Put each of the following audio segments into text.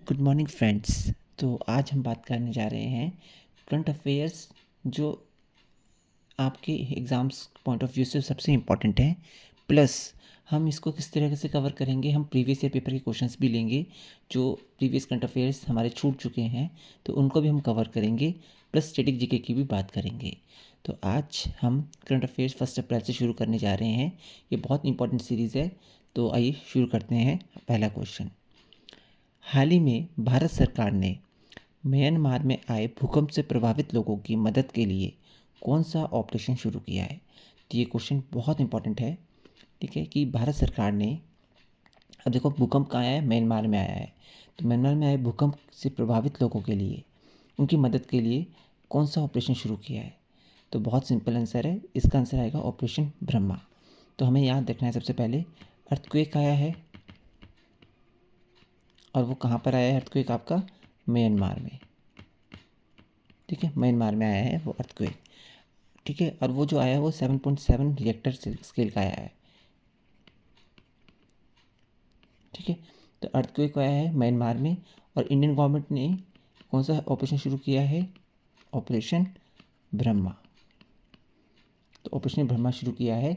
Good morning friends. तो आज हम बात करने जा रहे हैं करंट अफेयर्स जो आपके एग्ज़ाम्स पॉइंट ऑफ व्यू से सबसे इम्पॉर्टेंट है। प्लस हम इसको किस तरह से कवर करेंगे, हम प्रीवियस ईयर पेपर के क्वेश्चंस भी लेंगे जो प्रीवियस करंट अफेयर्स हमारे छूट चुके हैं, तो उनको भी हम कवर करेंगे। प्लस स्टैटिक जीके की भी बात करेंगे। तो आज हम करंट अफेयर्स 1 अप्रैल से शुरू करने जा रहे हैं। ये बहुत इंपॉर्टेंट सीरीज़ है। तो आइए शुरू करते हैं। पहला क्वेश्चन, हाल ही में भारत सरकार ने म्यांमार में आए भूकंप से प्रभावित लोगों की मदद के लिए कौन सा ऑपरेशन शुरू किया है। तो ये क्वेश्चन बहुत इंपॉर्टेंट है। ठीक है कि भारत सरकार ने, अब देखो भूकंप कहाँ आया है, म्यांमार में आया है। तो म्यांमार में आए भूकंप से प्रभावित लोगों के लिए, उनकी मदद के लिए कौन सा ऑपरेशन शुरू किया है। तो बहुत सिंपल आंसर है, इसका आंसर आएगा ऑपरेशन ब्रह्मा। तो हमें याद रखना है, सबसे पहले अर्थक्वेक आया है और वो कहाँ पर आया है अर्थक्वेक, आपका म्यांमार में। ठीक है, म्यांमार में आया है वो अर्थक्वेक। ठीक है, और वो जो आया है वो 7.7 रिएक्टर स्केल का आया है। ठीक है, तो अर्थक्वेक आया है म्यांमार में और इंडियन गवर्नमेंट ने कौन सा ऑपरेशन शुरू किया है, ऑपरेशन ब्रह्मा। तो ऑपरेशन ब्रह्मा शुरू किया है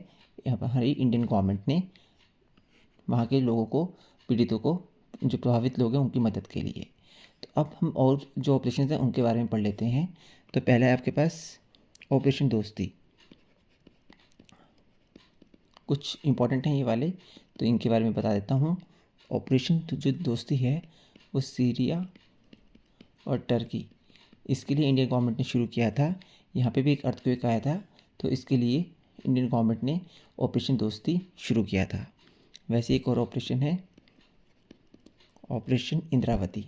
यहाँ पर हमारी इंडियन गवर्नमेंट ने, वहाँ के लोगों को, पीड़ितों को, जो प्रभावित लोग हैं उनकी मदद के लिए। तो अब हम और जो ऑपरेशन हैं उनके बारे में पढ़ लेते हैं। तो पहला है आपके पास ऑपरेशन दोस्ती। कुछ इंपॉर्टेंट हैं ये वाले, तो इनके बारे में बता देता हूँ। ऑपरेशन जो दोस्ती है वो सीरिया और टर्की, इसके लिए इंडियन गवर्नमेंट ने शुरू किया था। यहाँ पे भी एक अर्थक्वेक आया था, तो इसके लिए इंडियन गवर्नमेंट ने ऑपरेशन दोस्ती शुरू किया था। वैसे एक और ऑपरेशन है, ऑपरेशन इंद्रावती।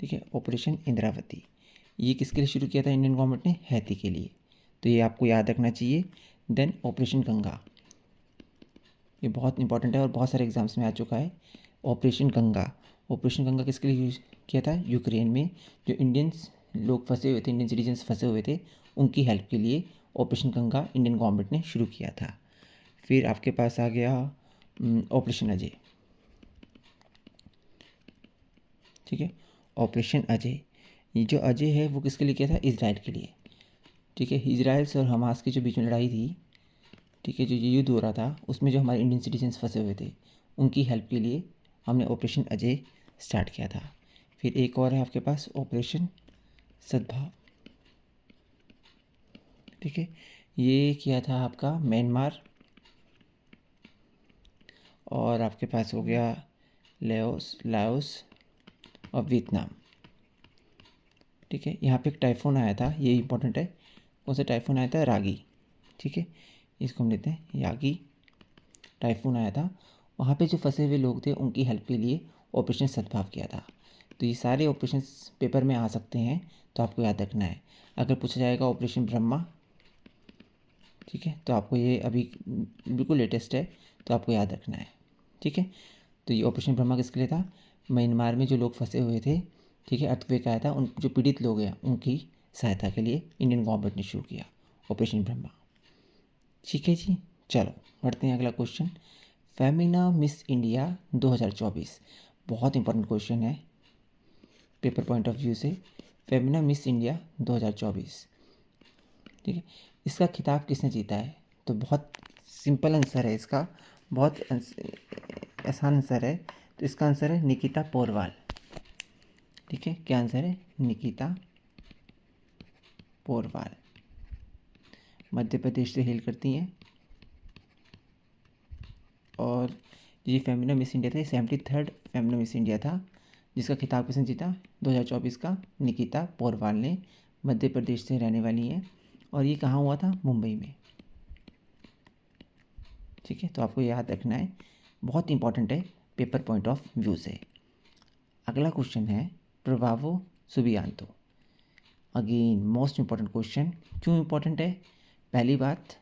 ठीक है, ऑपरेशन इंद्रावती ये किसके लिए शुरू किया था इंडियन गवर्नमेंट ने, हैती के लिए। तो ये आपको याद रखना चाहिए। देन ऑपरेशन गंगा, ये बहुत इंपॉर्टेंट है और बहुत सारे एग्जाम्स में आ चुका है। ऑपरेशन गंगा, ऑपरेशन गंगा किसके लिए यूज किया था, यूक्रेन में जो इंडियंस लोग फंसे हुए थे, इंडियन सिटीजन्स फंसे हुए थे, उनकी हेल्प के लिए ऑपरेशन गंगा इंडियन गवर्नमेंट ने शुरू किया था। फिर आपके पास आ गया ऑपरेशन अजय। ठीक है, ऑपरेशन अजय, ये जो अजय है वो किसके लिए किया था, इजराइल के लिए। ठीक है, इजराइल से और हमास के जो बीच में लड़ाई थी, ठीक है, जो ये युद्ध हो रहा था उसमें जो हमारे इंडियन सिटीजन्स फंसे हुए थे उनकी हेल्प के लिए हमने ऑपरेशन अजय स्टार्ट किया था। फिर एक और है आपके पास ऑपरेशन सद्भाव। ठीक है, ये किया था आपका म्यांमार, और आपके पास हो गया लाओस और वियतनाम। ठीक है, यहाँ पे एक टाइफून आया था, ये इंपॉर्टेंट है। कौन सा टाइफून आया था, रागी। ठीक है, इसको हम लेते हैं यागी। टाइफून आया था, वहाँ पे जो फंसे हुए लोग थे उनकी हेल्प के लिए ऑपरेशन सद्भाव किया था। तो ये सारे ऑपरेशन पेपर में आ सकते हैं, तो आपको याद रखना है। अगर पूछा जाएगा ऑपरेशन ब्रह्मा, ठीक है, तो आपको ये अभी बिल्कुल लेटेस्ट है, तो आपको याद रखना है। ठीक है, तो ये ऑपरेशन ब्रह्मा किसके लिए था, म्यांमार में जो लोग फंसे हुए थे, ठीक है, अर्थक्वेक आया था, उन जो पीड़ित लोग हैं उनकी सहायता के लिए इंडियन गवर्नमेंट ने शुरू किया ऑपरेशन ब्रह्मा। ठीक है जी, चलो बढ़ते हैं अगला क्वेश्चन। फेमिना मिस इंडिया 2024, बहुत इंपॉर्टेंट क्वेश्चन है पेपर पॉइंट ऑफ व्यू से। फेमिना मिस इंडिया 2024, ठीक है, इसका खिताब किसने जीता है। तो बहुत सिंपल आंसर है इसका, बहुत आसान आंसर है। तो इसका आंसर है निकिता पोरवाल। ठीक है, क्या आंसर है, निकिता पोरवाल, मध्य प्रदेश से हेल करती हैं। और ये फेमिना मिस इंडिया था, 73rd फेमिना मिस इंडिया था, जिसका खिताब किसने जीता 2024 का, निकिता पोरवाल ने, मध्य प्रदेश से रहने वाली हैं। और ये कहाँ हुआ था, मुंबई में। ठीक है, तो आपको याद रखना है, बहुत इंपॉर्टेंट है पेपर पॉइंट ऑफ व्यू से। अगला क्वेश्चन है Prabowo Subianto. Again most important question. क्यों इंपॉर्टेंट है, पहली बात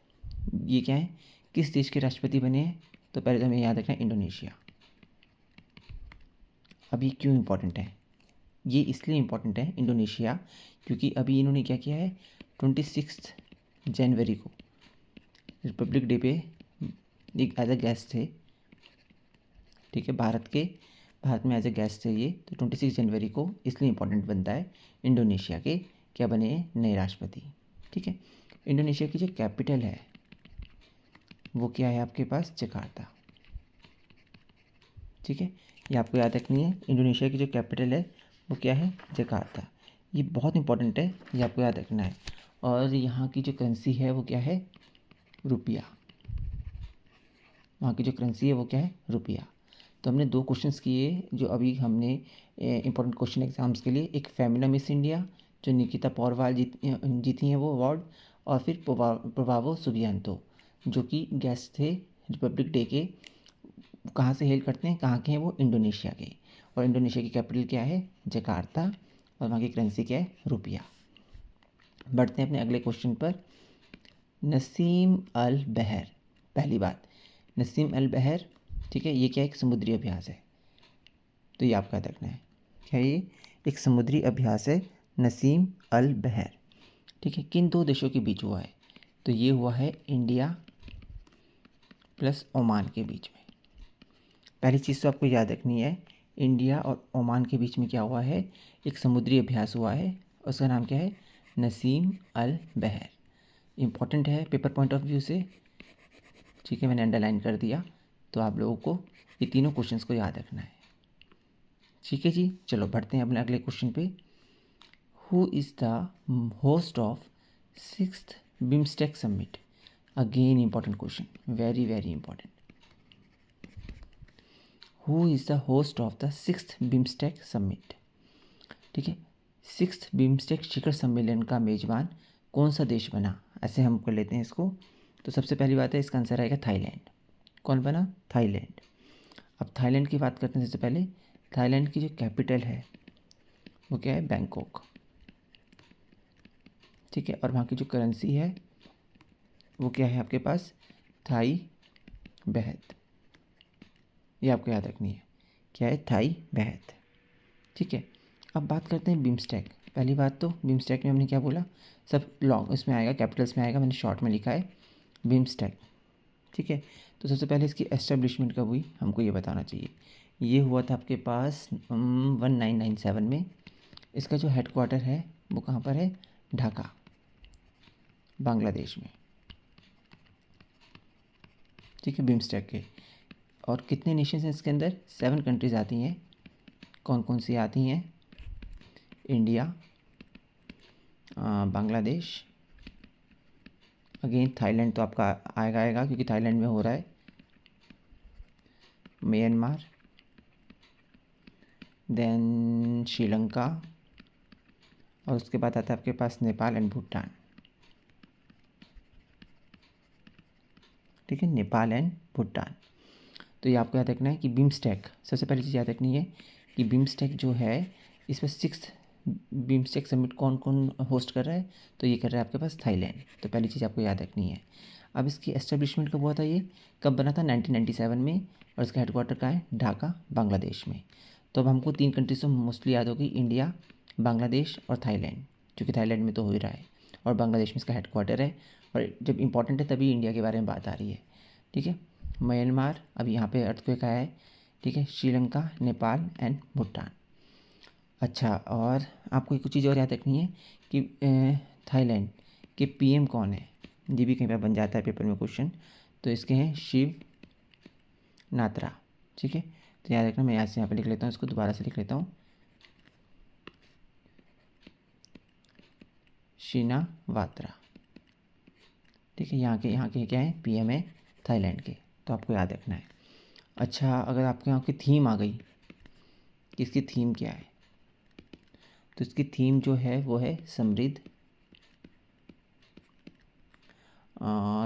ये क्या है, किस देश के राष्ट्रपति बने हैं। तो पहले तो हमें याद रखना है इंडोनेशिया। अभी क्यों इंपॉर्टेंट है, ये इसलिए इम्पोर्टेंट है इंडोनेशिया, क्योंकि अभी इन्होंने क्या किया है, 26 जनवरी को रिपब्लिक डे पे एक एज अ गेस्ट थे। ठीक है, भारत के भारत में एज ए गेस्ट है ये, तो 26 जनवरी को इसलिए इम्पोर्टेंट बनता है, इंडोनेशिया के क्या बने नए राष्ट्रपति। ठीक है, इंडोनेशिया की जो कैपिटल है वो क्या है आपके पास, जकार्ता। ठीक है, ये आपको याद रखनी है, इंडोनेशिया की जो कैपिटल है वो क्या है, जकार्ता। ये बहुत इंपॉर्टेंट है, ये आपको याद रखना है। और यहाँ की जो करेंसी है वो क्या है, रुपया। वहाँ की जो करेंसी है वो क्या है, रुपया। तो हमने 2 क्वेश्चंस किए जो अभी हमने इंपॉर्टेंट क्वेश्चन एग्जाम्स के लिए, एक फेमिना मिस इंडिया जो निकिता पौरवाल जीती हैं वो अवार्ड, और फिर प्रभावो सुबियांतो जो कि गेस्ट थे रिपब्लिक डे के, कहाँ से हेल करते हैं, कहाँ के हैं वो, इंडोनेशिया के। और इंडोनेशिया की कैपिटल क्या है, जकार्ता, और वहाँ की करेंसी क्या है, रुपया। बढ़ते हैं अपने अगले क्वेश्चन पर। नसीम अल बहर, पहली बात नसीम अल बहर, ठीक है, ये क्या एक समुद्री अभ्यास है, तो ये आपका याद रखना है, क्या ये एक समुद्री अभ्यास है, नसीम अल बहर। ठीक है, किन 2 देशों के बीच हुआ है, तो ये हुआ है इंडिया प्लस ओमान के बीच में। पहली चीज़ तो आपको याद रखनी है, इंडिया और ओमान के बीच में क्या हुआ है, एक समुद्री अभ्यास हुआ है, उसका नाम क्या है, नसीम अल बहर। इम्पॉर्टेंट है पेपर पॉइंट ऑफ व्यू से। ठीक है, मैंने अंडरलाइन कर दिया, तो आप लोगों को ये तीनों क्वेश्चंस को याद रखना है। ठीक है जी, चलो बढ़ते हैं अपने अगले क्वेश्चन पे। Who is the host of 6th BIMSTEC summit, again important question, very very important. Who is the host of the 6th BIMSTEC summit. ठीक है, 6th बिम्स्टेक शिखर सम्मेलन का मेज़बान कौन सा देश बना, ऐसे हम कर लेते हैं इसको। तो सबसे पहली बात है, इसका आंसर आएगा थाईलैंड। कौन बना, थाईलैंड। अब थाईलैंड की बात करते हैं सबसे पहले। थाईलैंड की जो कैपिटल है वो क्या है, बैंकॉक। ठीक है, और वहाँ की जो करेंसी है वो क्या है आपके पास, थाई बहत। ये आपको याद रखनी है, क्या है, थाई बहत। ठीक है, अब बात करते हैं बिम्स्टेक। पहली बात तो बिम्स्टेक में हमने क्या बोला, सब लॉन्ग इसमें आएगा, कैपिटल्स में आएगा, मैंने शॉर्ट में लिखा है बिम्स्टेक। ठीक है, तो सबसे पहले इसकी एस्टेब्लिशमेंट कब हुई, हमको ये बताना चाहिए। ये हुआ था आपके पास 1997 में। इसका जो हेडक्वार्टर है वो कहाँ पर है, ढाका, बांग्लादेश में। ठीक है, बिम्स्टेक के। और कितने नेशंस हैं इसके अंदर, 7 कंट्रीज़ आती हैं। कौन कौन सी आती हैं, इंडिया, बांग्लादेश, अगेन थाईलैंड तो आपका आएगा क्योंकि थाईलैंड में हो रहा है, म्यांमार, देन श्रीलंका, और उसके बाद आता है आपके पास नेपाल एंड भूटान। ठीक है, नेपाल एंड भूटान। तो ये आपको याद रखना है कि बिम्स्टेक, सबसे पहली चीज़ याद रखनी है कि बिम्स्टेक जो है इस पर 6th बिम्स्टेक समिट कौन कौन होस्ट कर रहा है, तो ये कर रहा है आपके पास थाईलैंड। तो पहली चीज़ आपको याद रखनी है। अब इसकी एस्टेब्लिशमेंट कब हुआ था, ये कब बना था, 1997 में, और इसका हेडक्वार्टर कहाँ है, ढाका, बांग्लादेश में। तो अब हमको 3 कंट्रीज तो मोस्टली याद होगी, इंडिया, बांग्लादेश और थाईलैंड, क्योंकि थाईलैंड में तो हो ही रहा है और बांग्लादेश में इसका हेडक्वार्टर है। और जब इंपॉर्टेंट है तभी इंडिया के बारे में बात आ रही है। ठीक है, म्यांमार, अभी यहाँ पे अर्थक्वेक आया है। ठीक है, श्रीलंका, नेपाल एंड भूटान। अच्छा, और आपको कुछ चीज़ और याद रखनी है कि थाईलैंड के पीएम कौन है, ये भी कहीं पर बन जाता है पेपर में क्वेश्चन। तो इसके हैं शिव नात्रा। ठीक है, तो याद रखना, मैं यहाँ पे लिख लेता हूँ, इसको दोबारा से लिख लेता हूँ, शिनावात्रा। ठीक है, यहाँ के क्या है, पीएम है थाईलैंड के, तो आपको याद रखना है। अच्छा, अगर आपके यहाँ की थीम आ गई कि इसकी थीम क्या है, तो इसकी थीम जो है वो है समृद्ध,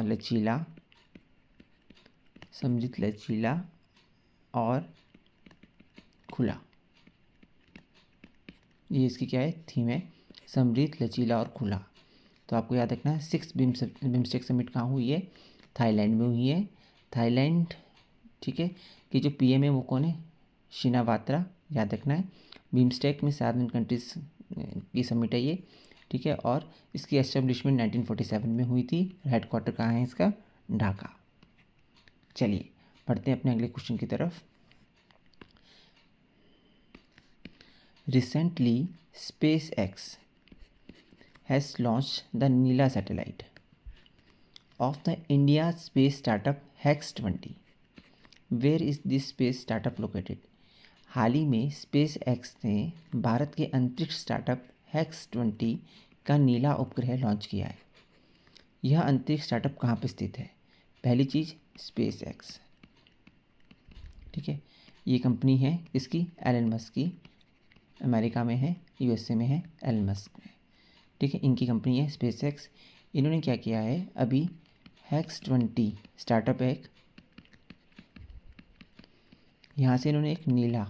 लचीला, समृद्ध, लचीला और खुला। ये इसकी क्या है, थीम है, समृद्ध, लचीला और खुला। तो आपको याद रखना है 6th बिम्स्टेक समिट कहाँ हुई है, थाईलैंड में हुई है, थाईलैंड। ठीक है, कि जो पीएम है वो कौन है, शिनावात्रा, याद रखना है। बिम्स्टेक में 7 कंट्रीज की समिट है ये। ठीक है, और इसकी एस्टेब्लिशमेंट 1947 में हुई थी। हेडक्वार्टर कहाँ है इसका, ढाका। चलिए बढ़ते हैं अपने अगले क्वेश्चन की तरफ। Recently, SpaceX has launched the Neela satellite of the India space startup Hex20. Where is this space startup located? हाल ही में स्पेस एक्स ने भारत के अंतरिक्ष स्टार्टअप Hex20 का नीला उपग्रह लॉन्च किया है। यह अंतरिक्ष स्टार्टअप कहाँ पर स्थित है? पहली चीज़ स्पेस एक्स, ठीक है, ये कंपनी है इसकी एलन मस्क की, अमेरिका में है, यूएसए में है एलन मस्क में, ठीक है, इनकी कंपनी है स्पेस एक्स। इन्होंने क्या किया है, अभी Hex20 स्टार्टअप है एक, यहाँ से इन्होंने एक नीला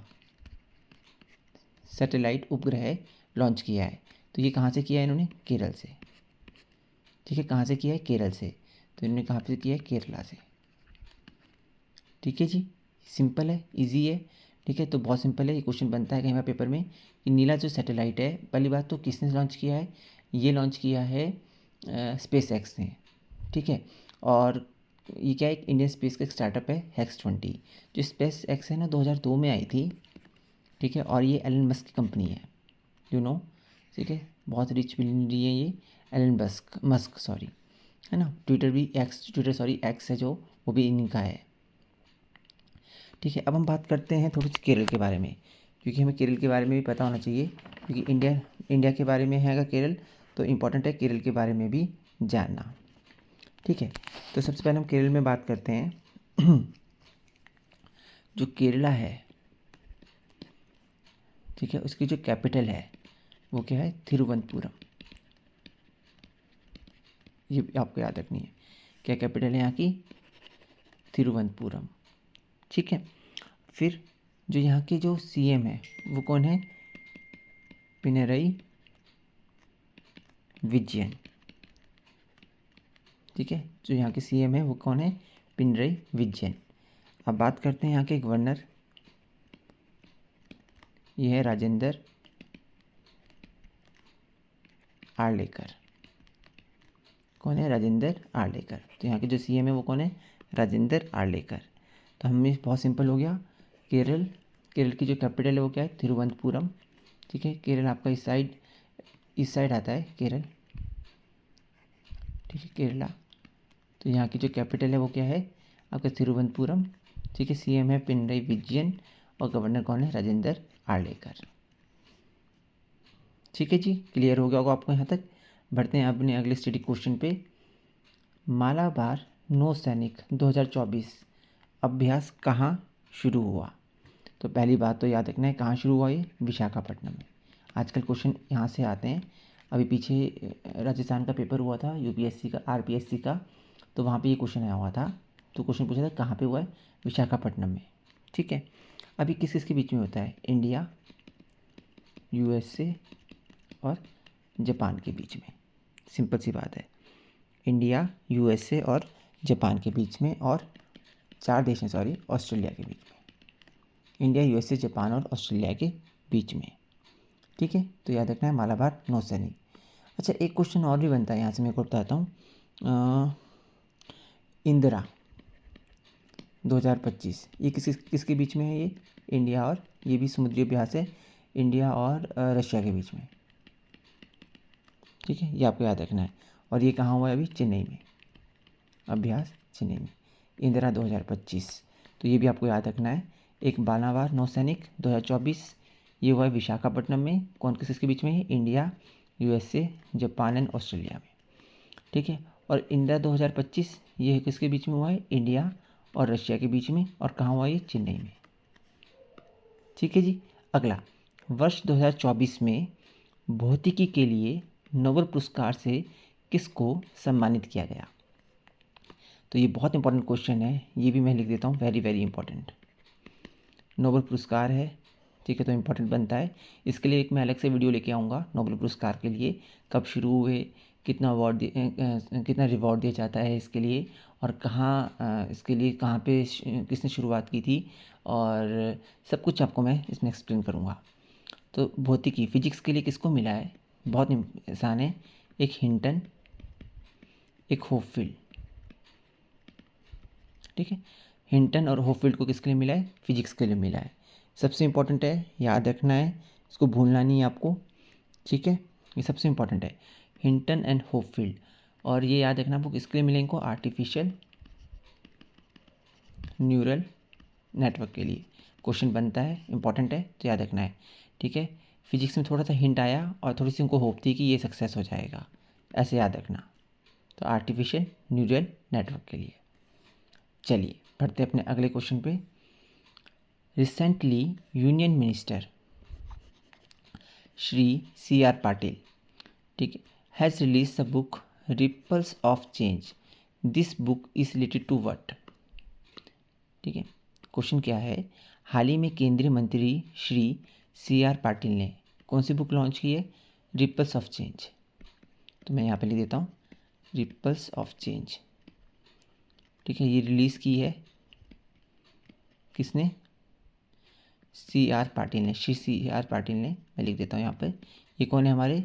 सैटेलाइट उपग्रह लॉन्च किया है। तो ये कहाँ से किया है इन्होंने? केरल से, ठीक है, कहाँ से किया है? केरल से। तो इन्होंने कहाँ से किया है? केरला से, ठीक है जी, सिंपल है, इजी है, ठीक है। तो बहुत सिंपल है, ये क्वेश्चन बनता है कहीं बार पेपर में कि नीला जो सैटेलाइट है, पहली बात तो किसने लॉन्च किया है? ये लॉन्च किया है स्पेस एक्स ने, ठीक है। और ये क्या है, एक इंडियन स्पेस का एक स्टार्टअप है Hex20। जो स्पेस एक्स है ना 2002 में आई थी, ठीक है, और ये एलन मस्क की कंपनी है, यू नो, ठीक है, बहुत रिच बिलियनरी है ये एलन मस्क सॉरी, है ना। ट्विटर एक्स है जो, वो भी इन्हीं का है, ठीक है। अब हम बात करते हैं थोड़ी सी केरल के बारे में, क्योंकि हमें केरल के बारे में भी पता होना चाहिए, क्योंकि इंडिया के बारे में है अगर केरल, तो इम्पोर्टेंट है केरल के बारे में भी जानना, ठीक है। तो सबसे पहले हम केरल में बात करते हैं। जो केरला है, ठीक है, उसकी जो कैपिटल है वो क्या है? तिरुवनंतपुरम। ये आपको याद रखनी है, क्या कैपिटल है यहाँ की? तिरुवनंतपुरम, ठीक है। फिर जो यहाँ के जो सीएम है वो कौन है? पिनरई विजयन, ठीक है, जो यहाँ के सीएम है वो कौन है? पिनरई विजयन। अब बात करते हैं यहाँ के गवर्नर, ये है राजेंद्र आर्लेकर। कौन है? राजेंद्र आर्लेकर। तो यहाँ के जो सीएम है वो कौन है? राजेंद्र आर्लेकर। तो हमें बहुत सिंपल हो गया, केरल की जो कैपिटल है वो क्या है? तिरुवनंतपुरम, ठीक है। केरल आपका इस साइड आता है केरल, ठीक है, केरला। तो यहाँ की जो कैपिटल है वो क्या है? आपका तिरुवनंतपुरम, ठीक है। सीएम है पिनरई विजयन और गवर्नर कौन है? राजेंद्र आर्लेकर, ठीक है जी, क्लियर हो गया होगा आपको यहाँ तक। बढ़ते हैं अपने अगले स्टडी क्वेश्चन पे। मालाबार नौसैनिक 2024 अभ्यास कहाँ शुरू हुआ? तो पहली बात तो याद रखना है कहाँ शुरू हुआ, ये विशाखापट्टनम में। आजकल क्वेश्चन यहाँ से आते हैं। अभी पीछे राजस्थान का पेपर हुआ था, यूपीएससी का, आरपीएससी का, तो वहाँ पे ये क्वेश्चन आया हुआ था। तो क्वेश्चन पूछा था कहाँ पे हुआ है? विशाखापट्टनम में, ठीक है। अभी किस किस के बीच में होता है? इंडिया, यूएसए और जापान के बीच में। सिंपल सी बात है, इंडिया, यूएसए और जापान के बीच में, और 4 देश हैं, सॉरी, ऑस्ट्रेलिया के बीच में। इंडिया, यूएसए, जापान और ऑस्ट्रेलिया के बीच में, ठीक है। तो याद रखना है मालाबार नौसैनिक। अच्छा, एक क्वेश्चन और भी बनता है यहाँ से, मैं को बताता हूँ। इंदिरा 2025 ये किसके बीच में है? ये इंडिया और, ये भी समुद्री अभ्यास है, इंडिया और रशिया के बीच में, ठीक है, ये आपको याद रखना है। और ये कहाँ हुआ है? अभी चेन्नई में, अभ्यास चेन्नई में, इंदिरा 2025। तो ये भी आपको याद रखना है। एक मालाबार नौसैनिक 2024, ये हुआ है विशाखापट्टनम में। कौन किसके बीच में है? India, USA, Japan and Australia में, ठीक है। और इंदिरा 2025 ये किसके बीच में हुआ है? इंडिया और रशिया के बीच में। और कहाँ हुआ? ये चेन्नई में, ठीक है जी। अगला, वर्ष 2024 में भौतिकी के लिए नोबेल पुरस्कार से किसको सम्मानित किया गया? तो ये बहुत इंपॉर्टेंट क्वेश्चन है, ये भी मैं लिख देता हूँ, वेरी वेरी इंपॉर्टेंट। नोबेल पुरस्कार है, ठीक है, तो इम्पोर्टेंट बनता है। इसके लिए एक मैं अलग से वीडियो लेके आऊँगा नोबेल पुरस्कार के लिए, कब शुरू हुए, कितना रिवॉर्ड दिया जाता है इसके लिए, और कहाँ इसके लिए कहाँ पे किसने शुरुआत की थी, और सब कुछ आपको मैं इसमें एक्सप्लेन करूँगा। तो भौतिकी, फिजिक्स के लिए किसको मिला है? बहुत आसान है, एक हिंटन, एक होपफील्ड, ठीक है। हिंटन और होपफील्ड को किसके लिए मिला है? फिजिक्स के लिए मिला है। सबसे इंपॉर्टेंट है, याद रखना है, इसको भूलना नहीं है आपको, ठीक है। ये सबसे इम्पोर्टेंट है, हिंटन एंड होपफील्ड। और ये याद रखना आपको, किसके लिए मिलेंगे को, आर्टिफिशियल न्यूरल नेटवर्क के लिए क्वेश्चन बनता है, इंपॉर्टेंट है तो याद रखना है, ठीक है। फिजिक्स में थोड़ा सा हिंट आया और थोड़ी सी उनको होप थी कि ये सक्सेस हो जाएगा, ऐसे याद रखना। तो आर्टिफिशियल न्यूरल नेटवर्क के लिए। चलिए बढ़ते अपने अगले क्वेश्चन पे। Recently union minister Shri CR Patil, ठीक है, has release the book ripples of change. This book is related to what, ठीक है। क्वेश्चन क्या है, हाल ही में केंद्रीय मंत्री श्री CR पाटिल ने कौन सी बुक लॉन्च की है, रिपल्स ऑफ चेंज। तो मैं यहाँ पे लिख देता हूँ रिपल्स ऑफ चेंज, ठीक है। ये रिलीज़ की है किसने, CR पाटिल ने, श्री CR पाटिल ने। मैं लिख देता हूँ यहाँ पे, ये कौन है, हमारे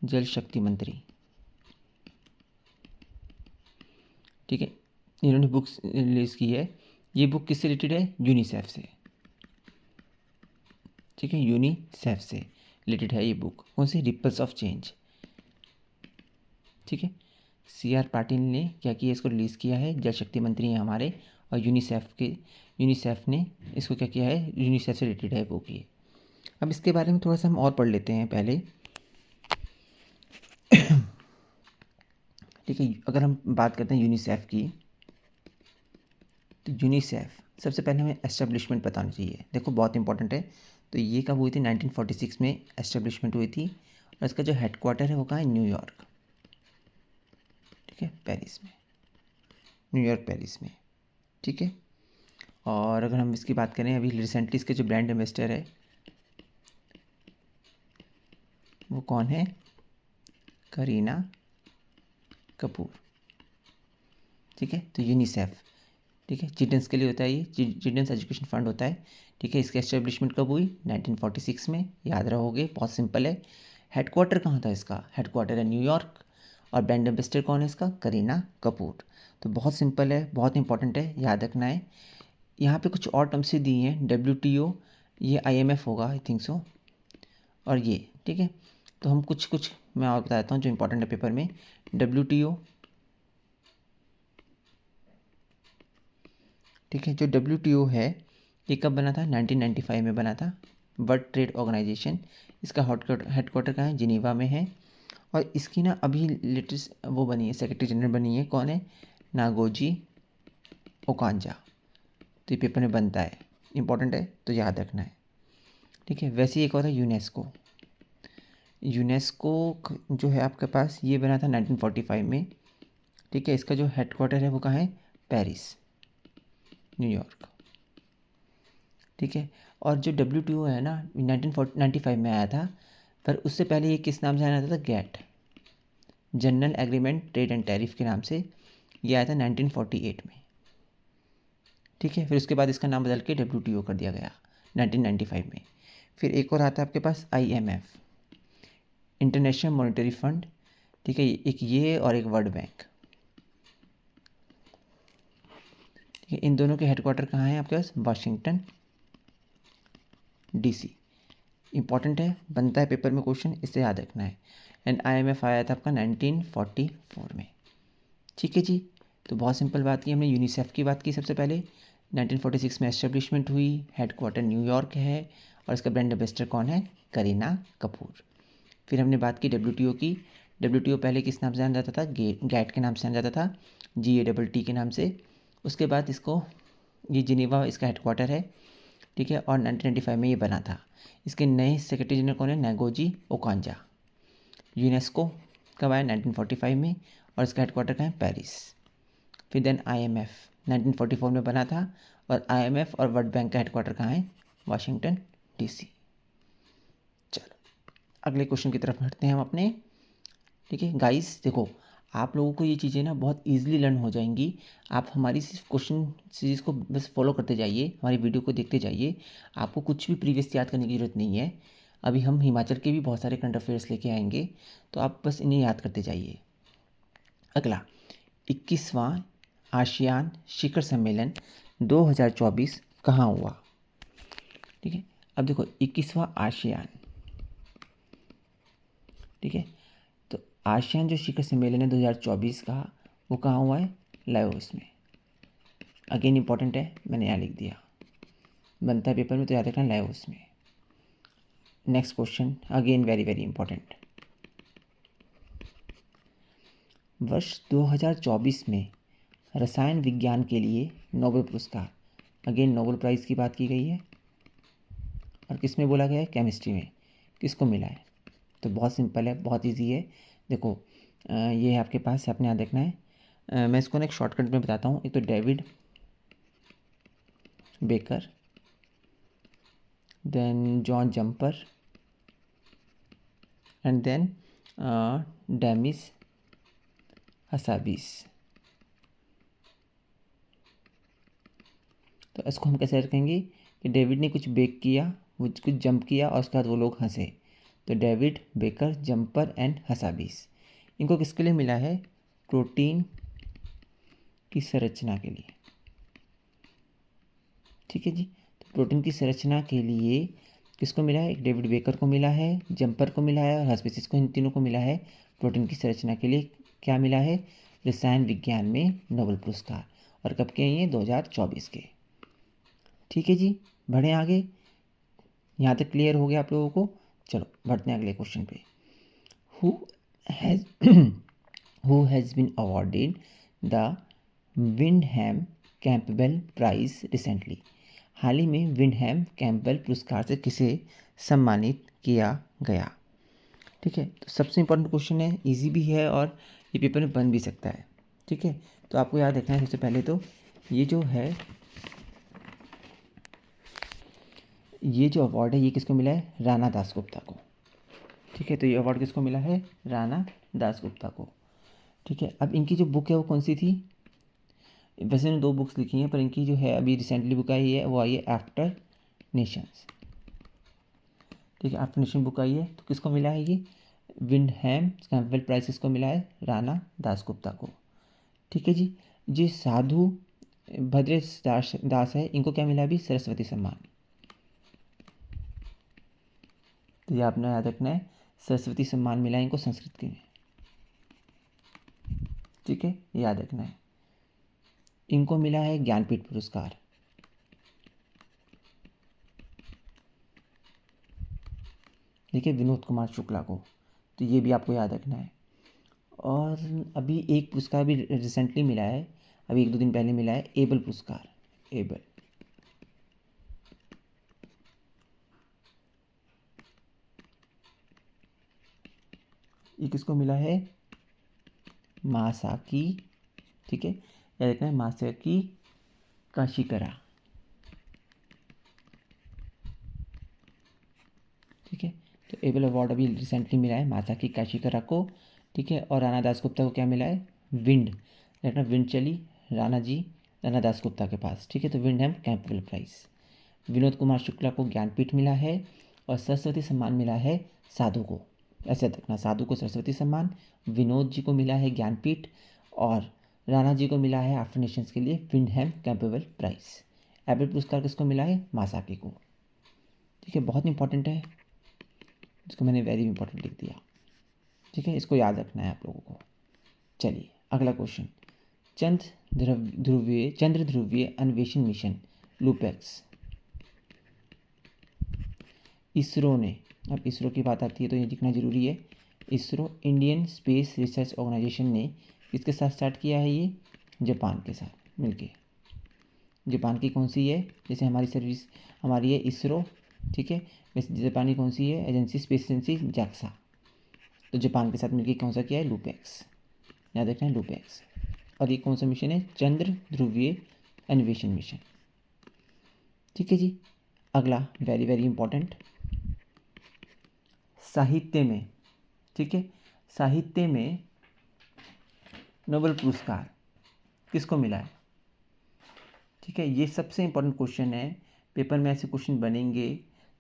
जल शक्ति मंत्री, ठीक है। इन्होंने बुक्स रिलीज़ की है। ये बुक किससे रिलेटेड है, यूनिसेफ से, ठीक है, यूनिसेफ से रिलेटेड है ये बुक। कौन सी, रिपल्स ऑफ चेंज, ठीक है। CR पाटिल ने क्या किया, इसको रिलीज़ किया है, जल शक्ति मंत्री हैं हमारे, और यूनिसेफ ने इसको क्या किया है, यूनिसेफ से रिलेटेड है बुक ये। अब इसके बारे में थोड़ा सा हम और पढ़ लेते हैं पहले, ठीक है। अगर हम बात करते हैं यूनिसेफ की, तो यूनिसेफ सबसे पहले हमें एस्टेब्लिशमेंट बताना चाहिए, देखो बहुत इंपॉर्टेंट है। तो ये कब हुई थी, 1946 में एस्टेब्लिशमेंट हुई थी, और इसका जो हेडक्वार्टर है वो कहाँ है, न्यूयॉर्क, ठीक है, पेरिस में, न्यूयॉर्क पेरिस में, ठीक है। और अगर हम इसकी बात करें, अभी रिसेंटली इसके जो ब्रांड एम्बेसडर है वो कौन है, करीना कपूर, ठीक है। तो यूनिसेफ, ठीक है, चिल्ड्रंस के लिए होता है ये, चिल्ड्रंस एजुकेशन फंड होता है, ठीक है। इसकी एस्टेब्लिशमेंट कब हुई, 1946 में, याद रहोगे, बहुत सिंपल है। हेडक्वार्टर कहाँ था इसका, हेडक्वार्टर है न्यूयॉर्क, और ब्रांड एम्बेसडर कौन है इसका, करीना कपूर। तो बहुत सिंपल है, बहुत इंपॉर्टेंट है, याद रखना है। यहाँ पे कुछ और टर्म्स से दी हैं, WTO, ये IMF होगा आई थिंक सो, और ये, ठीक है। तो हम कुछ कुछ मैं और बता देता हूँ जो इंपॉर्टेंट है पेपर में। WTO, ठीक है, जो WTO है ये कब बना था, 1995 में बना था, वर्ल्ड ट्रेड ऑर्गेनाइजेशन। इसका हेडक्वार्टर कहाँ है, जिनीवा में है। और इसकी ना अभी लेटेस्ट वो बनी है, सेक्रेटरी जनरल बनी है, कौन है, नागोजी ओकांजा। तो ये पेपर में बनता है, इंपॉर्टेंट है तो याद रखना है, ठीक है। वैसे ही एक और है यूनेस्को। यूनेस्को जो है आपके पास, ये बना था 1945 में, ठीक है। इसका जो हेडक्वार्टर है वो कहाँ है, पेरिस, न्यूयॉर्क, ठीक है। और जो WTO है ना, 1995 में आया था, पर उससे पहले ये किस नाम से आया था, GATT, general agreement trade and tariff के नाम से ये आया था 1948 में, ठीक है। फिर उसके बाद इसका नाम बदल के WTO कर दिया गया 1995 में। फिर एक और आता है आपके पास IMF, इंटरनेशनल मॉनेटरी फंड, ठीक है, एक ये और एक वर्ल्ड बैंक, ठीक है। इन दोनों के हेडक्वार्टर कहाँ हैं आपके पास, वाशिंगटन DC। इंपॉर्टेंट है, बनता है पेपर में क्वेश्चन, इसे याद रखना है। एंड IMF आया था आपका 1944 में, ठीक है जी। तो बहुत सिंपल बात की, हमने यूनिसेफ की बात की सबसे पहले, 1946 में एस्टेब्लिशमेंट हुई, हेडक्वार्टर न्यूयॉर्क है, और इसका ब्रांड एम्बेसडर कौन है, करीना कपूर। फिर हमने बात की WTO की। WTO पहले किस नाम से जाना जाता था, गैट के नाम से जाना जाता था, GATT के नाम से। उसके बाद इसको, ये जिनेवा इसका हेडक्वार्टर है, ठीक है, और 1995 में ये बना था। इसके नए सेक्रेटरी जनरल कौन है, नागोजी ओकांजा। यूनेस्को कब आया, 1945 में, और इसका हेडक्वार्टर कहाँ है, पेरिस। फिर देन IMF 1944 में बना था, और IMF और वर्ल्ड बैंक का हेडक्वार्टर कहाँ है, वाशिंगटन DC। चलो अगले क्वेश्चन की तरफ बढ़ते हैं हम अपने, ठीक है। गाइस देखो, आप लोगों को ये चीज़ें ना बहुत इजीली लर्न हो जाएंगी। आप हमारी सिर्फ क्वेश्चन सीरीज़ को बस फॉलो करते जाइए, हमारी वीडियो को देखते जाइए, आपको कुछ भी प्रीवियस याद करने की ज़रूरत नहीं है। अभी हम हिमाचल के भी बहुत सारे करंट अफेयर्स लेके आएंगे, तो आप बस इन्हें याद करते जाइए। अगला 21वां आसियान शिखर सम्मेलन 2024 कहाँ हुआ, ठीक है। अब देखो 21वां आसियान, ठीक है। तो आसियान जो शिखर सम्मेलन है 2024 का, वो कहाँ हुआ है? लाओस में। अगेन इंपॉर्टेंट है, मैंने यहाँ लिख दिया, बनता है पेपर में तो याद रखना लाओस में। Next question again very very important. वर्ष 2024 में रसायन विज्ञान के लिए नोबेल पुरस्कार, अगेन नोबेल प्राइज़ की बात की गई है और किस में बोला गया है? केमिस्ट्री में। किसको मिला है? तो बहुत सिंपल है, बहुत इजी है। देखो ये है आपके पास, आपने यहाँ देखना है। मैं इसको ना एक शॉर्टकट में बताता हूँ। एक तो David Baker, then John Jumper and then Demis Hassabis. तो इसको हम कैसे रखेंगे कि डेविड ने कुछ बेक किया, वो कुछ जंप किया और उसके बाद वो लोग हंसे। तो David baker, jumper and Hassabis, इनको किसके लिए मिला है? प्रोटीन की संरचना के लिए। ठीक है जी। तो प्रोटीन की संरचना के लिए किसको मिला है? एक डेविड बेकर को मिला है, जंपर को मिला है और हसाबिस को, इन तीनों को मिला है प्रोटीन की संरचना के लिए। क्या मिला है? रसायन विज्ञान में नोबेल पुरस्कार। और कब के हैं ये? 2024 के। ठीक है जी, बढ़ें आगे। यहाँ तक क्लियर हो गया आप लोगों को? चलो बढ़ते हैं अगले क्वेश्चन पे। Who has who has been awarded the Windham Campbell prize recently? हाल ही में विंडहैम कैंपबेल पुरस्कार से किसे सम्मानित किया गया? ठीक है, तो सबसे इम्पोर्टेंट क्वेश्चन है, इजी भी है और ये पेपर में बन भी सकता है। ठीक है, तो आपको याद रखना है सबसे पहले तो ये जो अवार्ड है ये किसको मिला है? राणा दासगुप्ता को। ठीक है, तो ये अवार्ड किसको मिला है? राणा दासगुप्ता को। ठीक है, अब इनकी जो बुक है वो कौन सी थी? वैसे इन्होंने 2 बुक्स लिखी हैं, पर इनकी जो है अभी रिसेंटली बुक आई है वो आई है आफ्टर नेशंस। ठीक है, आफ्टर नेशन बुक आई है। तो किसको मिला है ये? विंडहैम कैंपबेल प्राइज किसको मिला है? राणा दासगुप्ता को। ठीक है जी। जी साधु भद्रेश दास है, इनको क्या मिला अभी? सरस्वती सम्मान। तो ये आपने याद रखना है, सरस्वती सम्मान मिला है इनको संस्कृत में। ठीक है, याद रखना है। इनको मिला है ज्ञानपीठ पुरस्कार। ठीक है, विनोद कुमार शुक्ला को। तो ये भी आपको याद रखना है। और अभी एक पुरस्कार भी रिसेंटली मिला है, अभी 1-2 दिन पहले मिला है, एबल पुरस्कार। एबल, ये किसको मिला है? मासाकी। ठीक है, याद रखना है, मासाकी काशिकरा। ठीक है, तो एबल अवार्ड अभी रिसेंटली मिला है मासाकी काशिकरा को। ठीक है, और राणा दासगुप्ता को क्या मिला है? विंड, देखना विंड चली राणा दासगुप्ता के पास। ठीक है, तो विंडहैम कैंपबेल प्राइज। विनोद कुमार शुक्ला को ज्ञानपीठ मिला है और सरस्वती सम्मान मिला है साधु को। ऐसे देखना, साधु को सरस्वती सम्मान, विनोद जी को मिला है ज्ञानपीठ और राणा जी को मिला है आफ्टर नेशंस के लिए विंडहैम कैंपबेल प्राइज। एबल पुरस्कार किसको मिला है? मासाकी को। ठीक है, बहुत इंपॉर्टेंट है, इसको मैंने वेरी इंपॉर्टेंट लिख दिया। ठीक है, इसको याद रखना है आप लोगों को। चलिए अगला क्वेश्चन। चंद्र ध्रुवीय अन्वेषण मिशन लूपेक्स, इसरो ने, अब इसरो की बात आती है तो ये लिखना जरूरी है। ISRO Indian Space Research Organisation ने किसके साथ स्टार्ट किया है? ये जापान के साथ मिलके। जापान की कौन सी है? जैसे हमारी सर्विस हमारी है इसरो, ठीक है, वैसे जापानी कौन सी है एजेंसी? Space agency JAXA. तो जापान के साथ मिलकर कौन सा किया है? लूपेक्स, याद रखना है लूपेक्स। और ये कौन सा मिशन है? चंद्र ध्रुवीय अन्वेषण मिशन। ठीक है जी, अगला वेरी वेरी इंपॉर्टेंट, साहित्य में। ठीक है, साहित्य में नोबेल पुरस्कार किसको मिला है? ठीक है, ये सबसे इंपॉर्टेंट क्वेश्चन है, पेपर में ऐसे क्वेश्चन बनेंगे,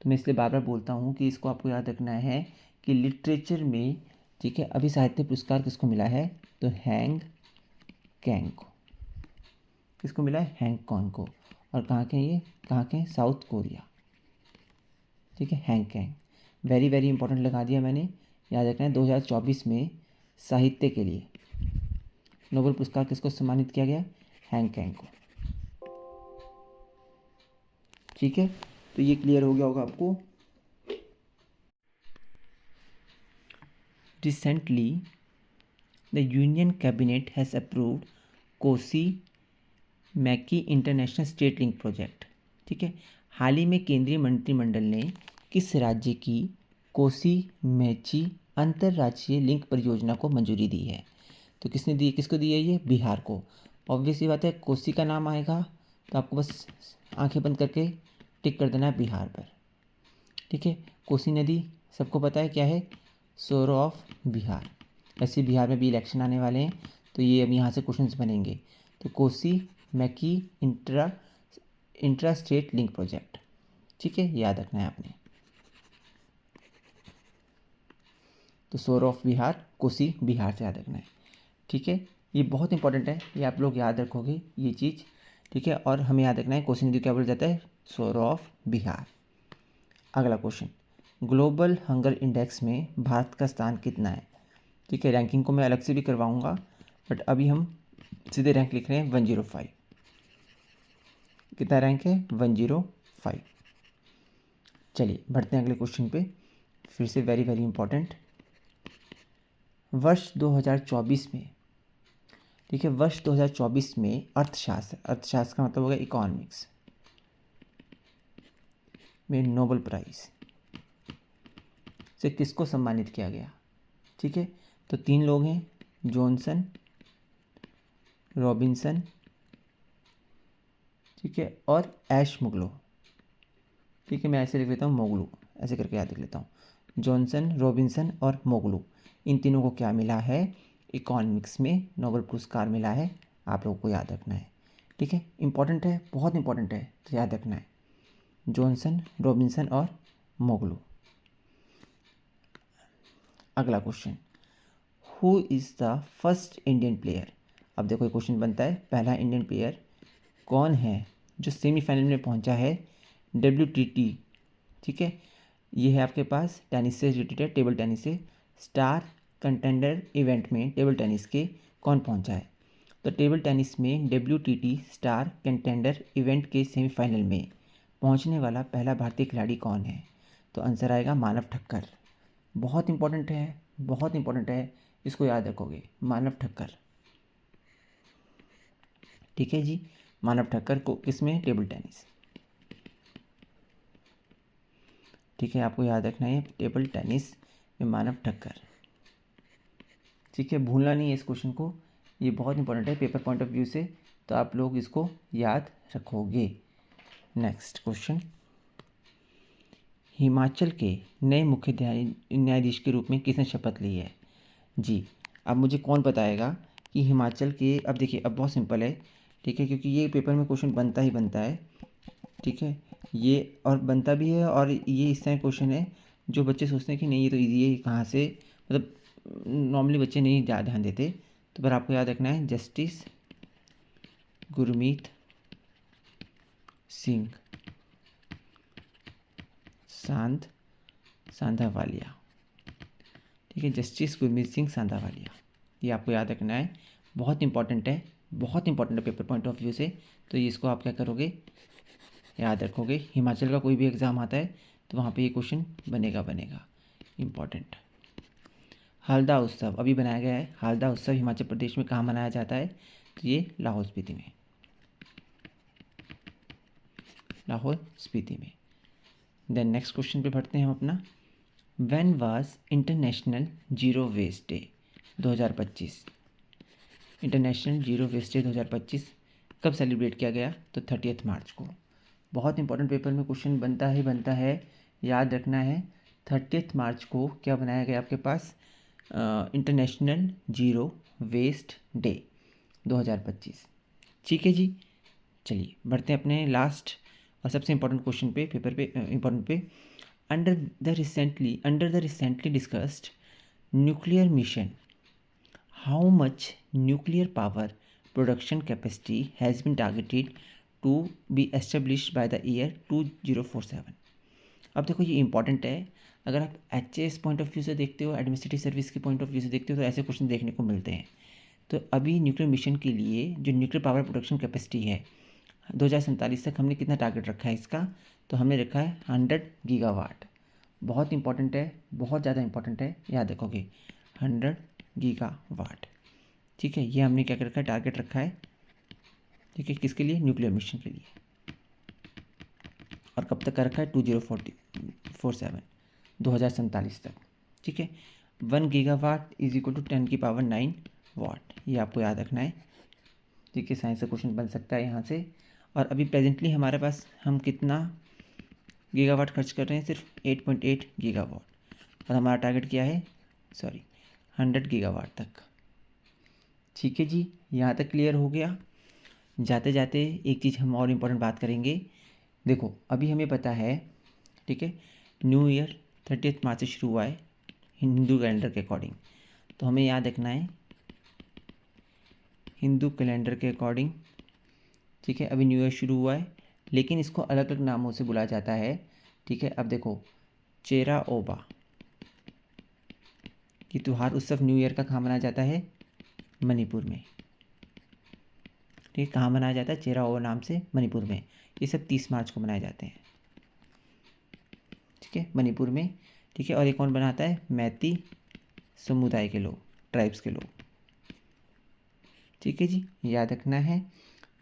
तो मैं इसलिए बार बार बोलता हूँ कि इसको आपको याद रखना है कि लिटरेचर में, ठीक है, अभी साहित्य पुरस्कार किसको मिला है? तो हैंग कैंग को। किसको मिला है? हैंग कॉन्ग को। और कहाँ के हैं ये? कहाँ के हैं? South Korea. ठीक है, hang Kang, very very important लगा दिया मैंने। याद रखना है 2024 में साहित्य के लिए नोबेल पुरस्कार किसको सम्मानित किया गया? हैंग कैंग को। ठीक है, तो ये क्लियर हो गया होगा आपको। Recently the union cabinet has approved Kosi मैकी international state link project. ठीक है, हाल ही में केंद्रीय मंत्रिमंडल ने किस राज्य की कोसी मैची अंतर्राज्यीय लिंक परियोजना को मंजूरी दी है? तो किसने दी, किसको दी है ये? बिहार को। ऑब्वियस ही बात है, कोसी का नाम आएगा तो आपको बस आंखें बंद करके टिक कर देना है बिहार पर। ठीक है, कोसी नदी सबको पता है क्या है? Source of Bihar. ऐसे बिहार में भी इलेक्शन आने वाले हैं तो ये अब यहाँ से क्वेश्चंस बनेंगे। तो Kosi मैकी intra state link project. ठीक है, याद रखना है आपने। तो सोर्स ऑफ बिहार, कोसी बिहार से याद रखना है। ठीक है, ये बहुत इंपॉर्टेंट है, ये आप लोग याद रखोगे ये चीज़। ठीक है, और हमें याद रखना है कोसी नदी क्या बोला जाता है? Source of Bihar. अगला क्वेश्चन, ग्लोबल हंगर इंडेक्स में भारत का स्थान कितना है? ठीक है, रैंकिंग को मैं अलग से भी करवाऊंगा, बट अभी हम सीधे रैंक लिख रहे हैं 105। कितना रैंक है? 105। चलिए बढ़ते हैं अगले क्वेश्चन पे, फिर से वेरी वेरी इंपॉर्टेंट। वर्ष 2024 में, ठीक है, वर्ष 2024 में अर्थशास्त्र का मतलब हो गया इकोनॉमिक्स में नोबेल प्राइज़ से किसको सम्मानित किया गया? ठीक है, तो 3 लोग हैं, जॉनसन, रॉबिन्सन, ठीक है, और ऐश मुगलो। ठीक है, मैं ऐसे लिख लेता हूँ, मोगलू, ऐसे करके याद लिख लेता हूँ। जॉनसन, रॉबिन्सन और मोगलू, इन तीनों को क्या मिला है? इकोनॉमिक्स में नोबेल पुरस्कार मिला है। आप लोगों को याद रखना है। ठीक है, इंपॉर्टेंट है, बहुत इंपॉर्टेंट है, तो याद रखना है। जॉनसन, रॉबिन्सन और मोगलू। अगला question, who is the first Indian player? अब देखो ये क्वेश्चन बनता है, पहला इंडियन प्लेयर कौन है जो सेमीफाइनल में पहुंचा है WTT? ठीक है, ये है आपके पास टेनिस से रिलेटेड है, टेबल टेनिस से। स्टार कंटेंडर इवेंट में टेबल टेनिस के कौन पहुंचा है? तो टेबल टेनिस में WTT स्टार कंटेंडर इवेंट के सेमीफाइनल में पहुंचने वाला पहला भारतीय खिलाड़ी कौन है? तो आंसर आएगा मानव ठक्कर। बहुत इंपॉर्टेंट है, बहुत इंपॉर्टेंट है, इसको याद रखोगे, मानव ठक्कर। ठीक है जी, मानव ठक्कर को किसमें? Table tennis. ठीक है, आपको याद रखना है टेबल टेनिस में मानव ठक्कर। ठीक है, भूलना नहीं है इस क्वेश्चन को, ये बहुत इंपॉर्टेंट है पेपर पॉइंट ऑफ व्यू से, तो आप लोग इसको याद रखोगे। नेक्स्ट क्वेश्चन, हिमाचल के नए मुख्य न्यायाधीश के रूप में किसने शपथ ली है? जी, अब मुझे कौन बताएगा कि हिमाचल के, अब देखिए अब बहुत सिंपल है। ठीक है, क्योंकि ये पेपर में क्वेश्चन बनता ही बनता है। ठीक है, ये और बनता भी है, और ये इस तरह क्वेश्चन है जो बच्चे सोचते हैं कि नहीं ये तो ईजी है, ये कहाँ से, मतलब नॉर्मली बच्चे नहीं ध्यान देते। तो पर आपको याद रखना है, जस्टिस गुरमीत सिंह सांधावालिया। ठीक है, जस्टिस गुरमीत सिंह सांधावालिया, ये आपको याद रखना है, बहुत इंपॉर्टेंट है, बहुत इंपॉर्टेंट है पेपर पॉइंट ऑफ व्यू से। तो ये इसको आप क्या करोगे? याद रखोगे। हिमाचल का कोई भी एग्ज़ाम आता है तो वहाँ पे ये क्वेश्चन बनेगा इम्पॉर्टेंट। हल्दा उत्सव अभी बनाया गया है, हल्दा उत्सव हिमाचल प्रदेश में कहाँ मनाया जाता है? तो ये लाहौल स्पीति में, लाहौल स्पीति में। देन नेक्स्ट क्वेश्चन पे बढ़ते हैं हम अपना, when was International zero waste day 2025? International zero waste day 2025 कब सेलिब्रेट किया गया? तो 30 मार्च को। बहुत इंपॉर्टेंट पेपर में क्वेश्चन बनता है, याद रखना है। 30 मार्च को क्या बनाया गया आपके पास? International zero waste day 2025। ठीक है जी, चलिए बढ़ते हैं अपने लास्ट और सबसे इम्पोर्टेंट क्वेश्चन पे, पेपर पे इम्पोर्टेंट पे। Under the recently discussed nuclear mission, how much nuclear power production capacity has been targeted to be established by the year 2047? अब देखो ये इंपॉर्टेंट है, अगर आप एचएएस पॉइंट ऑफ व्यू से देखते हो, एडमिनिस्ट्रेटिव सर्विस के पॉइंट ऑफ व्यू से देखते हो, तो ऐसे क्वेश्चन देखने को मिलते हैं। तो अभी न्यूक्लियर मिशन के लिए जो न्यूक्लियर पावर प्रोडक्शन कैपेसिटी है 2047 तक हमने कितना टारगेट रखा है इसका, तो हमने रखा है 100 गीगावाट। बहुत इंपॉर्टेंट है, बहुत ज़्यादा इंपॉर्टेंट है, याद रखोगे 100 गीगावाट। ठीक है, ये हमने क्या कर रखा है, टारगेट रखा है। ठीक है, किसके लिए, न्यूक्लियर मिशन के लिए। और कब तक कर रखा है, 2047 2047 तक। ठीक है, 1 गीगावाट इज इक्वल टू 10⁹ वाट, ये आपको याद रखना है। ठीक है, साइंस का क्वेश्चन बन सकता है यहाँ से। और अभी प्रेजेंटली हमारे पास हम कितना गीगावाट खर्च कर रहे हैं, सिर्फ 8.8 गीगावाट, और हमारा टारगेट क्या है, 100 गीगावाट तक। ठीक है जी, यहाँ तक क्लियर हो गया। जाते जाते एक चीज़ हम और इम्पोर्टेंट बात करेंगे। देखो अभी हमें पता है, ठीक है, न्यू ईयर 30 मार्च से शुरू हुआ है हिंदू कैलेंडर के अकॉर्डिंग। तो हमें याद रखना है हिंदू कैलेंडर के अकॉर्डिंग। ठीक है, अभी न्यू ईयर शुरू हुआ है, लेकिन इसको अलग अलग नामों से बुलाया जाता है। ठीक है, अब देखो चेरा ओबा, ये त्यौहार उत्सव न्यू ईयर का कहाँ मनाया जाता है, मणिपुर में। ठीक है, कहाँ मनाया जाता है, चेरा ओबा नाम से मणिपुर में। ये सब 30 मार्च को मनाए जाते हैं। ठीक है, मणिपुर में। ठीक है, और ये कौन बनाता है, मैती समुदाय के लोग, ट्राइब्स के लोग। ठीक है जी, याद रखना है।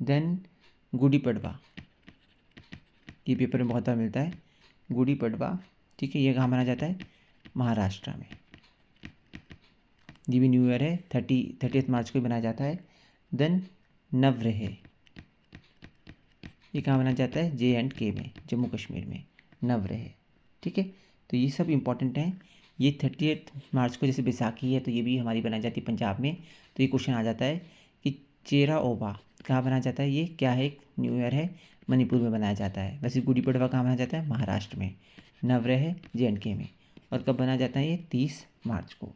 देन गुड़ी पड़वा, ये पेपर में बहुत बार मिलता है, गुड़ी पड़वा। ठीक है, ये कहाँ मनाया जाता है, महाराष्ट्र में। ये भी न्यू ईयर है, 30 मार्च को मनाया जाता है। देन नवरेह, ये कहाँ मनाया जाता है, JNK में, जम्मू कश्मीर में, नवरेह। ठीक है, तो ये सब इम्पॉर्टेंट हैं। ये 30 मार्च को जैसे बैसाखी है, तो ये भी हमारी बनाई जाती है पंजाब में। तो ये क्वेश्चन आ जाता है कि चेरा ओबा कहाँ बनाया जाता है, ये क्या है, न्यू ईयर है, मणिपुर में बनाया जाता है। वैसे गुड़ी पड़वा कहाँ बनाया जाता है, महाराष्ट्र में, नवरेह JNK में। और कब बनाया जाता है, ये 30 मार्च को।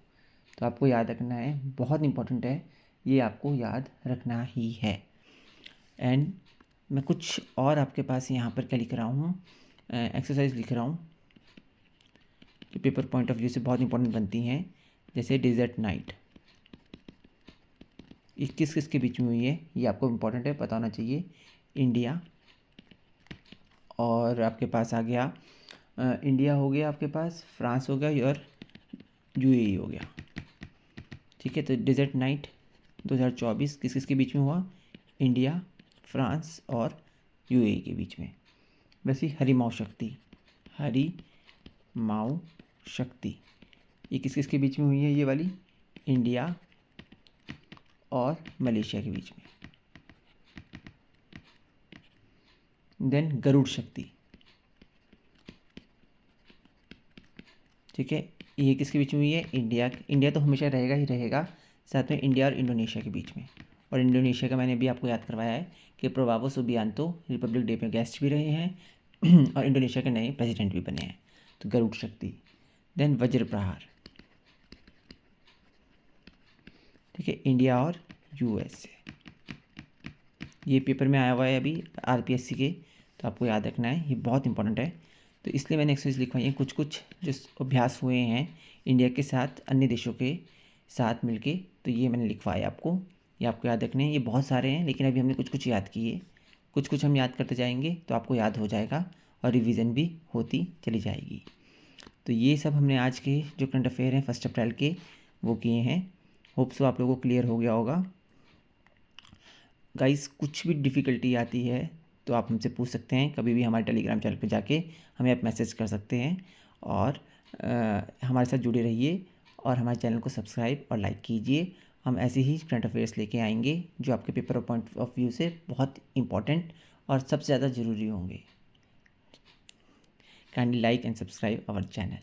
तो आपको याद रखना है, बहुत इंपॉर्टेंट है, ये आपको याद रखना ही है। एंड मैं कुछ और आपके पास यहाँ पर क्या लिख रहा हूँ, एक्सरसाइज लिख रहा हूँ जो पेपर पॉइंट ऑफ व्यू से बहुत इंपॉर्टेंट बनती हैं। जैसे डेजर्ट नाइट, ये किस किस के बीच में हुई है, ये आपको इम्पोर्टेंट है, पता होना चाहिए। इंडिया, और आपके पास आ गया इंडिया हो गया, आपके पास फ्रांस हो गया, और UAE हो गया। ठीक है, तो डेजर्ट नाइट 2024 किस किस के बीच में हुआ, इंडिया, फ्रांस और UAE के बीच में। वैसे हरिमाऊ शक्ति, हरिमाऊ शक्ति, ये किस किस के बीच में हुई है, ये वाली इंडिया और मलेशिया के बीच में। देन गरुड़ शक्ति, ठीक है, ये किसके बीच में हुई है, इंडिया तो हमेशा रहेगा ही रहेगा, साथ में इंडिया और इंडोनेशिया के बीच में। और इंडोनेशिया का मैंने भी आपको याद करवाया है कि प्रभावो सुबियांतो रिपब्लिक डे में गेस्ट भी रहे हैं और इंडोनेशिया के नए प्रेसिडेंट भी बने हैं। तो गरुड़ शक्ति। देन वज्र प्रहार, ठीक है, इंडिया और USA, ये पेपर में आया हुआ है अभी RPSC के, तो आपको याद रखना है, ये बहुत इंपॉर्टेंट है। तो इसलिए मैंने एक्सरसाइज लिखवाई है, कुछ कुछ जो अभ्यास हुए हैं इंडिया के साथ अन्य देशों के साथ मिलके, तो ये मैंने लिखवाया आपको, ये आपको याद रखने हैं। ये बहुत सारे हैं, लेकिन अभी हमने कुछ कुछ याद किए, कुछ कुछ हम याद करते जाएंगे तो आपको याद हो जाएगा और रिवीजन भी होती चली जाएगी। तो ये सब हमने आज के जो करंट अफेयर हैं 1 अप्रैल के वो किए हैं। होप सो आप लोगों को क्लियर हो गया होगा। गाइस, कुछ भी डिफ़िकल्टी आती है तो आप हमसे पूछ सकते हैं, कभी भी हमारे टेलीग्राम चैनल पे जाके हमें आप मैसेज कर सकते हैं। और हमारे साथ जुड़े रहिए और हमारे चैनल को सब्सक्राइब और लाइक कीजिए। हम ऐसे ही करंट अफेयर्स लेके आएंगे जो आपके पेपर पॉइंट ऑफ व्यू से बहुत इंपॉर्टेंट और सबसे ज़्यादा ज़रूरी होंगे। Kindly like and subscribe our channel.